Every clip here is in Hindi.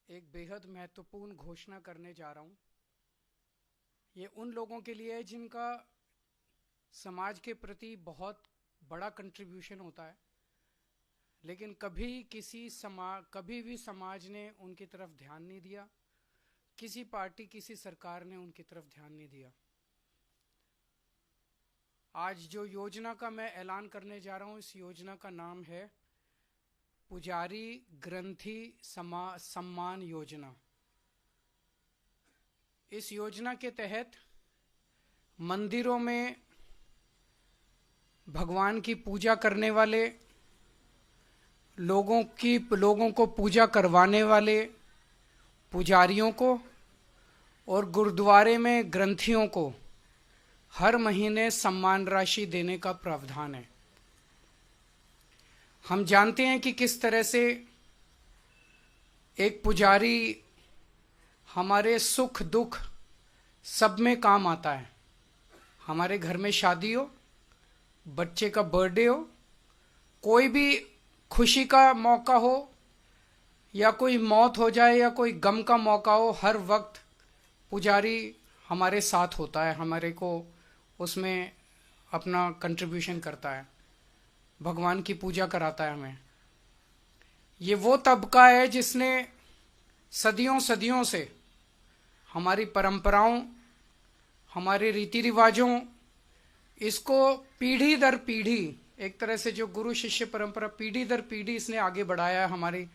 एक बेहद महत्वपूर्ण घोषणा करने जा रहा हूँ। ये उन लोगों के लिए है जिनका समाज के प्रति बहुत बड़ा कंट्रीब्यूशन होता है, लेकिन कभी भी समाज ने उनकी तरफ ध्यान नहीं दिया, किसी पार्टी किसी सरकार ने उनकी तरफ ध्यान नहीं दिया। आज जो योजना का मैं ऐलान करने जा रहा हूँ, इस योजना का नाम है पुजारी ग्रंथी सम्मान योजना। इस योजना के तहत मंदिरों में भगवान की पूजा करने वाले लोगों को पूजा करवाने वाले पुजारियों को और गुरुद्वारे में ग्रंथियों को हर महीने सम्मान राशि देने का प्रावधान है। हम जानते हैं कि किस तरह से एक पुजारी हमारे सुख दुख सब में काम आता है। हमारे घर में शादी हो, बच्चे का बर्थडे हो, कोई भी खुशी का मौका हो या कोई मौत हो जाए या कोई गम का मौका हो, हर वक्त पुजारी हमारे साथ होता है, हमारे को उसमें अपना कंट्रीब्यूशन करता है, भगवान की पूजा कराता है हमें। ये वो तबका है जिसने सदियों से हमारी परंपराओं, हमारे रीति रिवाजों, इसको पीढ़ी दर पीढ़ी, एक तरह से जो गुरु शिष्य परंपरा पीढ़ी दर पीढ़ी इसने आगे बढ़ाया है, हमारी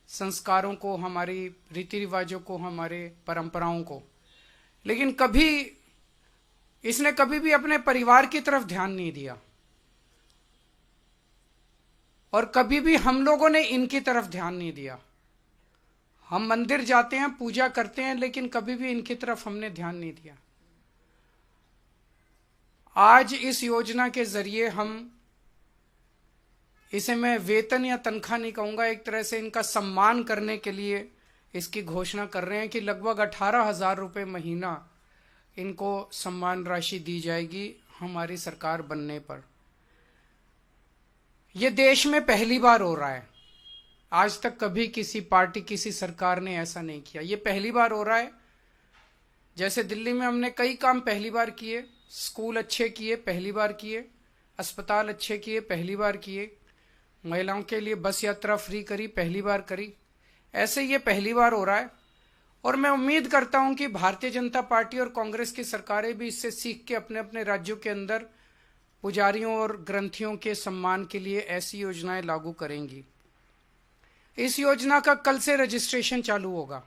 संस्कारों को, हमारी रीति रिवाजों को, हमारे परंपराओं को। लेकिन इसने कभी भी अपने परिवार की तरफ ध्यान नहीं दिया और कभी भी हम लोगों ने इनकी तरफ ध्यान नहीं दिया। हम मंदिर जाते हैं, पूजा करते हैं, लेकिन कभी भी इनकी तरफ हमने ध्यान नहीं दिया। आज इस योजना के जरिए इसे मैं वेतन या तनख्वाह नहीं कहूंगा, एक तरह से इनका सम्मान करने के लिए इसकी घोषणा कर रहे हैं कि लगभग 18,000 रुपये महीना इनको सम्मान राशि दी जाएगी हमारी सरकार बनने पर। यह देश में पहली बार हो रहा है। आज तक कभी किसी पार्टी, किसी सरकार ने ऐसा नहीं किया। यह पहली बार हो रहा है। जैसे दिल्ली में हमने कई काम पहली बार किए, स्कूल अच्छे किए, पहली बार किए, अस्पताल अच्छे किए, पहली बार किए, महिलाओं के लिए बस यात्रा फ्री करी, पहली बार करी। ऐसे ये पहली बार हो रहा है और मैं उम्मीद करता हूं कि भारतीय जनता पार्टी और कांग्रेस की सरकारें भी इससे सीख के अपने अपने राज्यों के अंदर पुजारियों और ग्रंथियों के सम्मान के लिए ऐसी योजनाएं लागू करेंगी। इस योजना का कल से रजिस्ट्रेशन चालू होगा।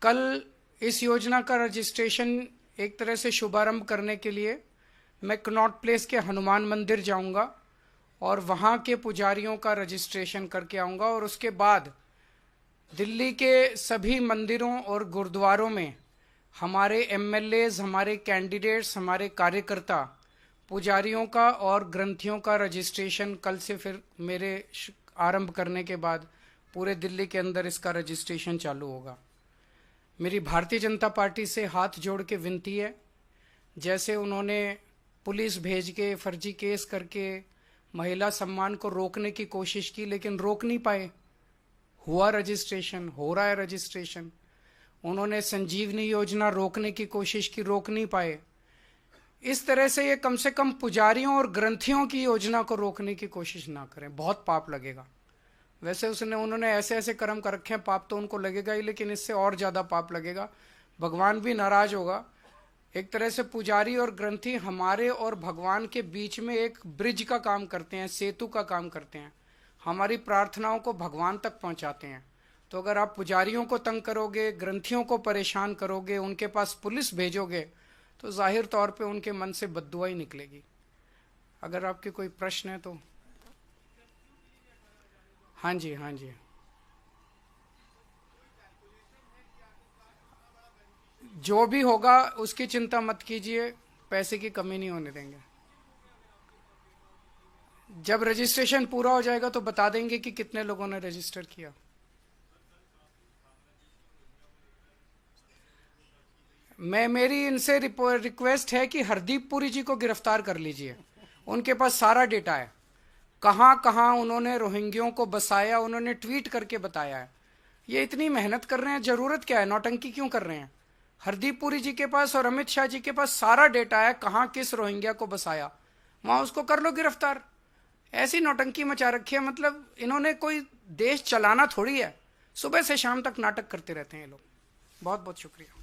कल इस योजना का रजिस्ट्रेशन एक तरह से शुभारंभ करने के लिए मैं कनॉट प्लेस के हनुमान मंदिर जाऊंगा और वहां के पुजारियों का रजिस्ट्रेशन करके आऊंगा और उसके बाद दिल्ली के सभी मंदिरों और गुरुद्वारों में हमारे एमएलएज, हमारे कैंडिडेट्स, हमारे कार्यकर्ता पुजारियों का और ग्रंथियों का रजिस्ट्रेशन कल से फिर मेरे आरंभ करने के बाद पूरे दिल्ली के अंदर इसका रजिस्ट्रेशन चालू होगा। मेरी भारतीय जनता पार्टी से हाथ जोड़ के विनती है, जैसे उन्होंने पुलिस भेज के फर्जी केस करके महिला सम्मान को रोकने की कोशिश की, लेकिन रोक नहीं पाए। हुआ रजिस्ट्रेशन, हो रहा है रजिस्ट्रेशन। उन्होंने संजीवनी योजना रोकने की कोशिश की, रोक नहीं पाए। इस तरह से ये कम से कम पुजारियों और ग्रंथियों की योजना को रोकने की कोशिश ना करें, बहुत पाप लगेगा। वैसे उन्होंने ऐसे ऐसे कर्म कर रखे हैं, पाप तो उनको लगेगा ही, लेकिन इससे और ज्यादा पाप लगेगा। भगवान भी नाराज होगा। एक तरह से पुजारी और ग्रंथी हमारे और भगवान के बीच में एक ब्रिज का काम करते हैं, सेतु का काम करते हैं, हमारी प्रार्थनाओं को भगवान तक पहुंचाते हैं। तो अगर आप पुजारियों को तंग करोगे, ग्रंथियों को परेशान करोगे, उनके पास पुलिस भेजोगे, तो जाहिर तौर पे उनके मन से बद्दुआ ही निकलेगी। अगर आपके कोई प्रश्न है तो। हाँ जी, हाँ जी, जो भी होगा उसकी चिंता मत कीजिए, पैसे की कमी नहीं होने देंगे। जब रजिस्ट्रेशन पूरा हो जाएगा तो बता देंगे कि कितने लोगों ने रजिस्टर किया। मेरी इनसे रिक्वेस्ट है कि हरदीप पुरी जी को गिरफ्तार कर लीजिए। उनके पास सारा डेटा है, कहां कहां उन्होंने रोहिंग्यों को बसाया, उन्होंने ट्वीट करके बताया है। ये इतनी मेहनत कर रहे हैं, जरूरत क्या है, नौटंकी क्यों कर रहे हैं? हरदीप पुरी जी के पास और अमित शाह जी के पास सारा डेटा है, कहां किस रोहिंग्या को बसाया, वहां उसको कर लो गिरफ्तार। ऐसी नौटंकी मचा रखी है, मतलब इन्होंने कोई देश चलाना थोड़ी है, सुबह से शाम तक नाटक करते रहते हैं ये लोग। बहुत बहुत शुक्रिया।